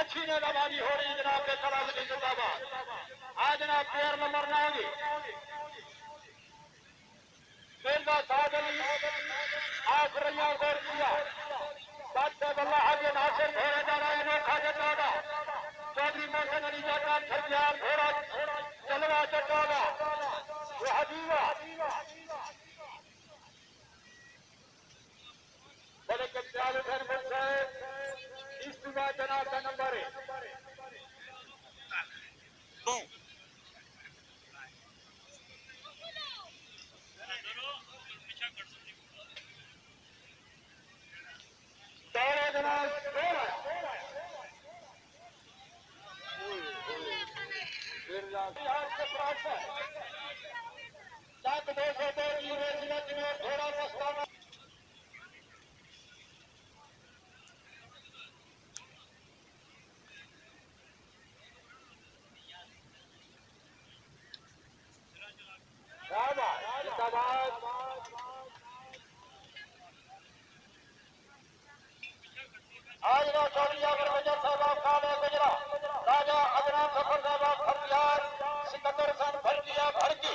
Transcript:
अच्छी नेताबाजी हो रही जनाब के खड़ा जिंदाबाद। आज जनाब प्लेयर नंबर 9 की मिर्जा साहब अली आखरिया गौर किया बात बल्ला हाजी नासिर घोड़े जा रहे अनोखा जटागा चौधरी मोहसिन अली जाटा छजियार घोड़ा चलवा जटागा वो हजीवा बड़े कब्जाल उधर मिल गए इस्तीमा जनाब का नंबर है आज ना चौड़िया मेजर साहब खाने गुजरा राजा अदनान सफर साहब फरियाद सिकंदर खान भड़किया भड़की